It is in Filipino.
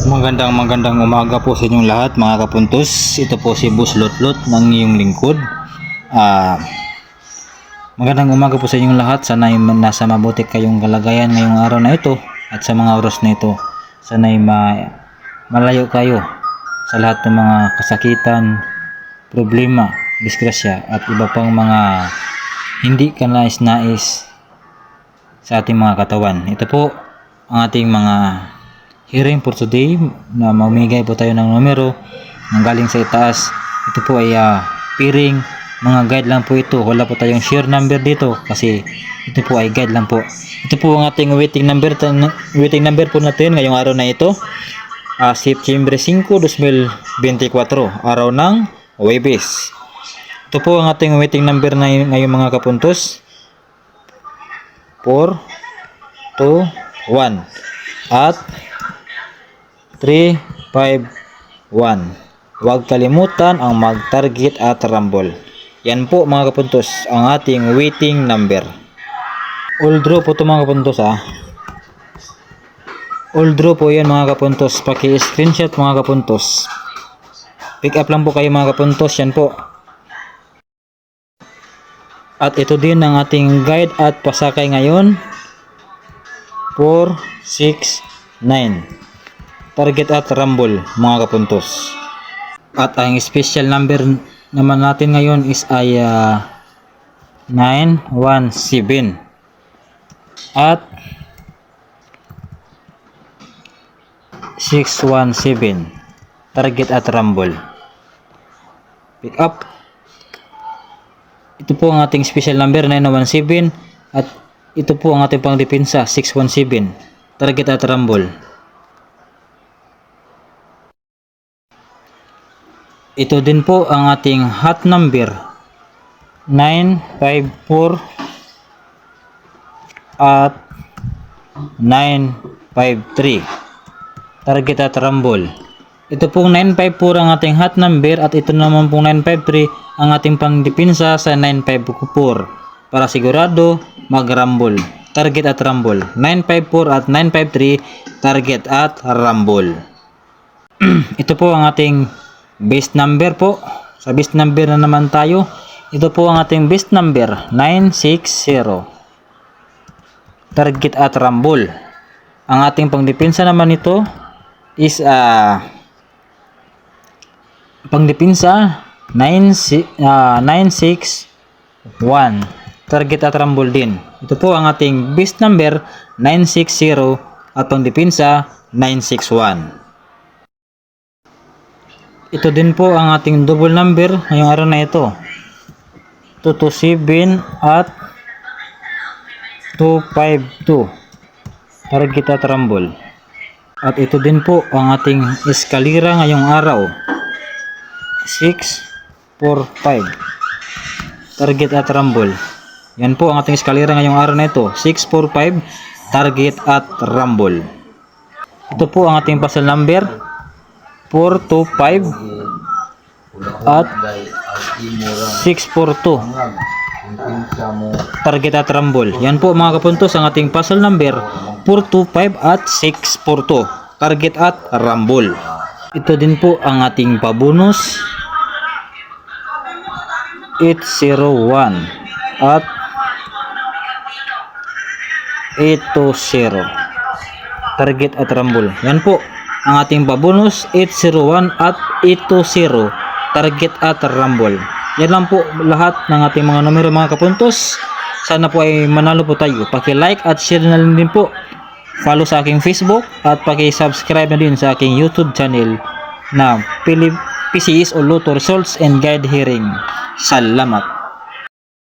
Magandang umaga po sa inyong lahat mga kapuntos. Ito po si Boss Lotlot ng iyong lingkod. Magandang umaga po sa inyong lahat. Sana ay nasa mabuti kayong kalagayan ngayong araw na ito at sa mga oras na ito. Sana ay malayo kayo sa lahat ng mga kasakitan, problema, disgrasya at iba pang mga hindi kanais-nais sa ating mga katawan. Ito po ang ating mga hearing for today na mamigay po tayo ng numero ng galing sa itaas. Ito po ay piring, mga guide lang po ito. Wala po tayong share number dito kasi ito po ay guide lang po. Ito po ang ating waiting number po natin ngayong araw na ito. September 5, 2024, araw ng Huwebes. Ito po ang ating waiting number na ngayong mga kapuntos. 4, 2, 1 at 3, 5, 1. Huwag kalimutan ang mag-target at rumble. Yan po mga kapuntos ang ating waiting number. All draw po ito mga kapuntos All draw po yan mga kapuntos. Paki-screenshot mga kapuntos. Pick up lang po kayo mga kapuntos. Yan po. At ito din ang ating guide at pasakay ngayon. 4, 6, 9. Target at rumble mga kapuntos. At ang special number naman natin ngayon is ay 917 at 617. Target at rumble. Pick up. Ito po ang ating special number 917 at ito po ang ating pangdepensa 617. Target at rumble. Ito din po ang ating hot number 954 at 953. Target at rumble. Ito pong 954 ang ating hot number at ito naman pong 953 ang ating pangdepensa sa 954 para sigurado mag-rumble. Target at rumble. 954 at 953 target at rumble. Ito po ang ating base number po. Sa base number na naman tayo. Ito po ang ating base number 960. Target at rumble. Ang ating pangdepensa naman ito is pangdepensa 961. Target at rumble din. Ito po ang ating base number 960 at pangdepensa 961. Ito din po ang ating double number ngayong araw na ito. 227 at 252. Target at rumble. At ito din po ang ating eskalera ngayong araw. 645. Target at rumble. Yan po ang ating eskalera ngayong araw na ito. 645. Target at rumble. Ito po ang ating puzzle number 425 at 642. Target at rumble. Yan po mga kapuntos ang ating puzzle number 425 at 642. Target at rumble. Ito din po ang ating pabonus 801 at 820. Target at rumble. Yan po ang ating pabonus 801 at 820. Target at rumble. Yan lang po lahat ng ating mga numero mga kapuntos. Sana po ay manalo po tayo. Paki-like at share na din po. Follow sa aking Facebook at paki-subscribe na din sa aking YouTube channel na PCS o Lotto Results and Guide Hearing. Salamat.